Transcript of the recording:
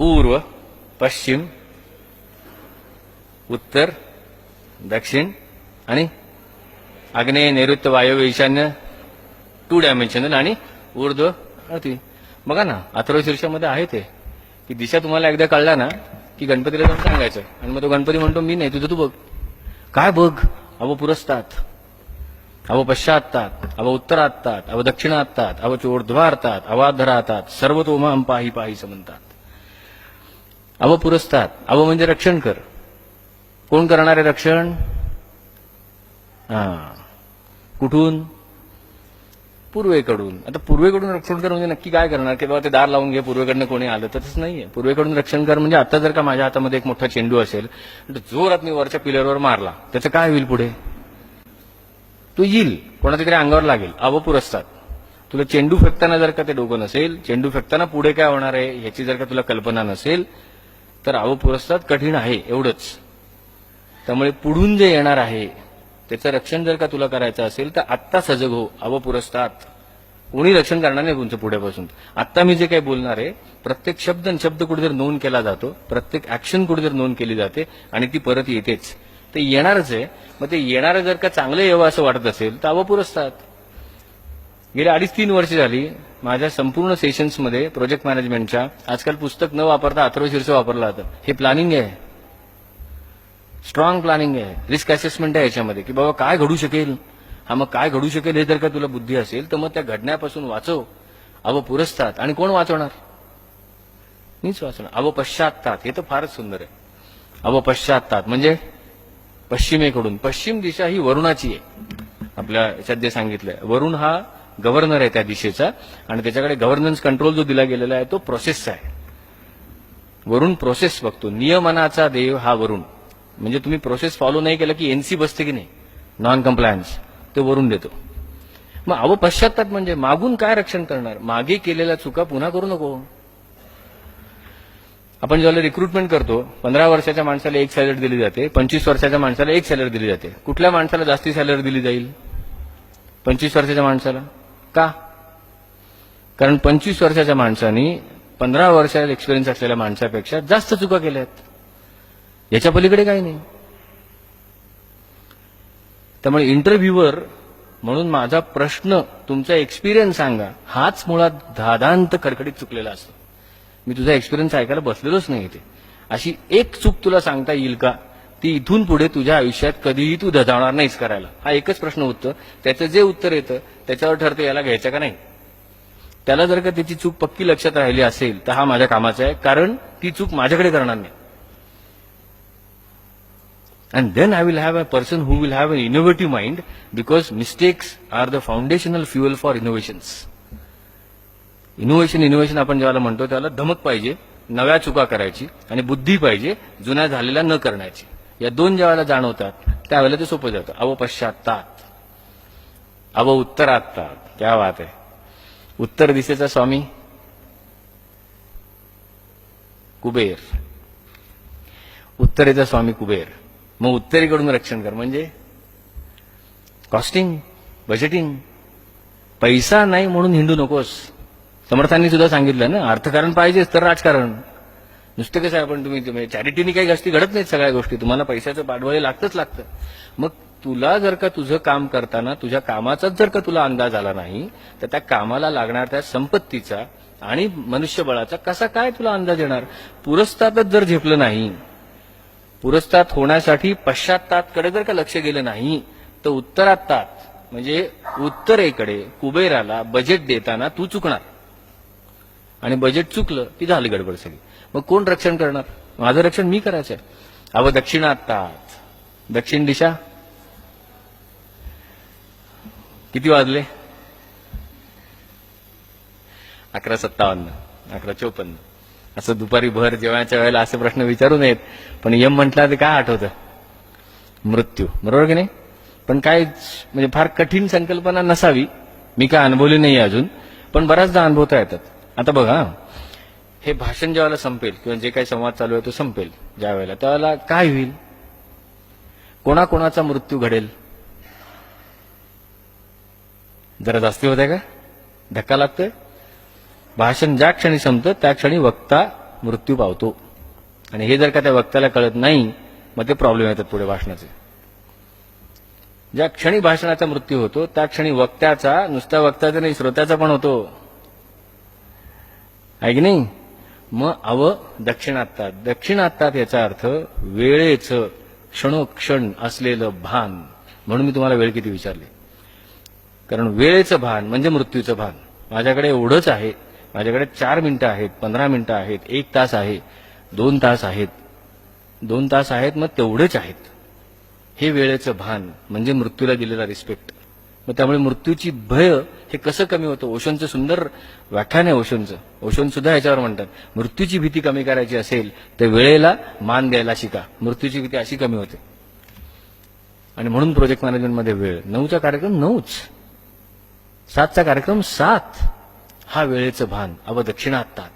पूर्व, पश्चिम, उत्तर, दक्षिण आणि आग्नेय, नैऋत्य, वायव्य, ईशान्य 2 डायमेन्शनल आणि ऊर्ध्व अति. बघा ना, अथर्वशीर्षामध्ये आहे ते की दिशा तुम्हाला एकदा कळला ना की गणपतीला जाऊन सांगायचं, आणि मग तो गणपती म्हणतो मी नाही, तुझं तू बघ. काय बघ? अव पुरस्तात, अव पश्चात्तात, अव उत्तरात्तात, अव दक्षिणात्तात, अव ऊर्ध्वार्तात, अवाधरातात, सर्व तोमाम पाही पाहीच म्हणतात. अव पुरस्तात, अव म्हणजे रक्षण कर. कोण करणार आहे रक्षण? कुठून? पूर्वेकडून. आता पूर्वेकडून रक्षण कर म्हणजे नक्की काय करणार की बाबा ते दार लावून घे, पूर्वेकडनं कोणी आलं तर तसं नाहीये. पूर्वेकडून रक्षण कर म्हणजे आता जर का माझ्या हातामध्ये एक मोठा चेंडू असेल तर जोरात मी वरच्या पिलरवर मारला, त्याचं काय होईल पुढे? तो येईल, कोणाच्या तरी अंगावर लागेल. अवपुरस्तात. तुला चेंडू फेकताना जर का ते डोकं नसेल, चेंडू फेकताना पुढे काय होणार आहे ह्याची जर का तुला कल्पना नसेल तर अवपुरस्तात कठीण आहे एवढंच. त्यामुळे पुढून जे येणार आहे त्याचं रक्षण जर का तुला करायचं असेल तर आत्ता सजग हो. अवपुरस्तात. कोणी रक्षण करणार नाही तुमचं पुढेपासून. आत्ता मी जे काही बोलणार आहे प्रत्येक शब्द आणि शब्द कुठेतरी नोंद केला जातो, प्रत्येक ऍक्शन कुठेतरी नोंद केली जाते आणि ती परत येतेच. ते येणारच आहे. मग ते येणारं जर का चांगलं यावं असं वाटत असेल तर अवपुरस्तात. गेली 2.5-3 वर्ष झाली माझ्या संपूर्ण सेशन्समध्ये प्रोजेक्ट मॅनेजमेंटच्या आजकाल पुस्तक न वापरता अथर्वशीर्ष वापरलं जातं. हे प्लॅनिंग आहे, स्ट्रॉंग प्लॅनिंग आहे, रिस्क असेसमेंट आहे याच्यामध्ये की बाबा काय घडू शकेल. हा, मग काय घडू शकेल हे जर का तुला बुद्धी असेल तर मग त्या घडण्यापासून वाचव. अवपुरस्तात. आणि कोण वाचवणार? मीच वाचवणार. अवपश्चात्तात. हे तर फारच सुंदर आहे. अवपश्चात्तात म्हणजे पश्चिमेकडून. पश्चिम दिशा ही वरुणाची आहे. आपल्या याच्यात जे सांगितलंय, वरुण हा गव्हर्नर आहे त्या दिशेचा आणि त्याच्याकडे गव्हर्नन्स कंट्रोल जो दिला गेलेला आहे तो प्रोसेसचा आहे. वरुण प्रोसेस बघतो. नियमनाचा देव हा वरुण. म्हणजे तुम्ही प्रोसेस फॉलो नाही केलं की एनसी बसते की नाही, नॉन कम्प्लायन्स, ते वरुण देतो. मग अवपश्चात्तात म्हणजे मागून काय रक्षण करणार? मागे केलेल्या चुका पुन्हा करू नको. आपण ज्यावेळेला रिक्रुटमेंट करतो 15 वर्षाच्या माणसाला 1 सॅलरी दिली जाते, 25 वर्षाच्या माणसाला 1 सॅलरी दिली जाते. कुठल्या माणसाला जास्ती सॅलरी दिली जाईल? 25 वर्षाच्या माणसाला. का? कारण 25 वर्षाच्या माणसाने 15 वर्षाचा एक्सपिरियन्स असलेल्या माणसापेक्षा जास्त चुका केल्यात. याच्या पलीकडे काही नाही. त्यामुळे इंटरव्ह्यूवर म्हणून माझा प्रश्न तुमचा एक्सपिरियन्स सांगा हाच मुळात धादांत खडखडीत चुकलेला असतो. मी तुझा एक्सपिरियन्स ऐकायला बसलेलोच नाही इथे. अशी एक चूक तुला सांगता येईल का ती इथून पुढे तुझ्या आयुष्यात कधीही तू धजावणार नाहीस करायला? हा एकच प्रश्न उत्तर. त्याचं जे उत्तर येतं त्याच्यावर ठरतं याला घ्यायचं का नाही. त्याला जर का त्याची चूक पक्की लक्षात राहिली असेल तर हा माझ्या कामाचा आहे, कारण ती चूक माझ्याकडे करणार नाही. And then I will have a person who will have an innovative mind, because mistakes are the foundational fuel for innovations. Innovation आपण ज्याला म्हणतो त्याला धमक पाहिजे, नव्या चुका करायची, आणि बुद्धी पाहिजे जुन्या झालेल्या न करण्याची. या दोन ज्यावेळेला जाणवतात त्यावेळेला ते सोपं जातं. अवपश्चात्तात, अव उत्तरात्तात. क्या बात आहे. उत्तर दिशेचा स्वामी कुबेर, उत्तरेचा स्वामी कुबेर. मग उत्तरेकडून रक्षण कर म्हणजे कॉस्टिंग, बजेटिंग. पैसा नाही म्हणून हिंडू नकोस. समर्थांनी सुद्धा सांगितलं ना, अर्थकारण पाहिजेच तर राजकारण. नुसतं कसं आहे, आपण तुम्ही चॅरिटीनी काही गोष्टी घडत नाहीत. सगळ्या गोष्टी तुम्हाला पैशाचं पाठवायला लागतं. मग तुला जर का तुझं काम करताना तुझ्या कामाचाच जर का तुला अंदाज आला नाही तर त्या कामाला लागणार त्या संपत्तीचा आणि मनुष्यबळाचा कसा काय तुला अंदाज येणार? पुरस्तातच जर झेपलं नाही, पुरस्तात होण्यासाठी पश्चात्ताकडे जर का लक्ष गेलं नाही तर उत्तरात्तात म्हणजे उत्तरेकडे कुबेराला बजेट देताना तू चुकणार. आणि बजेट चुकलं की झाली गडबड सगळी. मग कोण रक्षण करणार? माझं रक्षण मी करायचंय. अव दक्षिणात्तात. दक्षिण दिशा. किती वाजले? 11:57, 11:54. असं दुपारी भर जेवणाच्या वेळेला असे प्रश्न विचारू नयेत. पण यम म्हटला तर काय आठवतं? मृत्यू. बरोबर की नाही? पण काय म्हणजे फार कठीण संकल्पना नसावी. मी काय अनुभवली नाही अजून, पण बऱ्याचदा अनुभवता येतात. आता बघा, हे भाषण ज्यावेळेला संपेल किंवा जे काही संवाद चालू आहे तो संपेल ज्या वेळेला, त्यावेळेला काय होईल? कोणाकोणाचा मृत्यू घडेल? जरा जास्ती होत आहे का? धक्का लागतोय? भाषण ज्या क्षणी संपतं त्या क्षणी वक्ता मृत्यू पावतो. आणि हे जर का त्या वक्त्याला कळत नाही, मग ते प्रॉब्लेम येतात पुढे भाषणाचे. ज्या क्षणी भाषणाचा मृत्यू होतो त्या क्षणी वक्त्याचा, नुसत्या वक्त्याचा नाही, श्रोत्याचा पण होतो, आहे की नाही. मग दक्षिणात्तात. दक्षिणात्तात याचा अर्थ वेळेचं क्षणोक्षण असलेलं भान. म्हणून मी तुम्हाला वेळ किती विचारली, कारण वेळेचं भान म्हणजे मृत्यूचं भान. माझ्याकडे एवढंच आहे, माझ्याकडे 4 मिनिटं आहेत, 15 मिनिटं आहेत, 1 तास आहे, 2 तास आहेत, 2 तास आहेत, मग तेवढेच आहेत. हे वेळेचं भान म्हणजे मृत्यूला दिलेला रिस्पेक्ट. मग त्यामुळे मृत्यूची भय हे कसं कमी होतं. ओशोंचं सुंदर व्याख्यान आहे ओशोंचं. ओशोन सुद्धा याच्यावर म्हणतात, मृत्यूची भीती कमी करायची असेल तर वेळेला मान द्यायला शिका. मृत्यूची भीती अशी कमी होते. आणि म्हणून प्रोजेक्ट मॅनेजमेंटमध्ये वेळ 9चा कार्यक्रम 9च, 7चा कार्यक्रम 7. हा वेळेचं भान दक्षिणात्तात.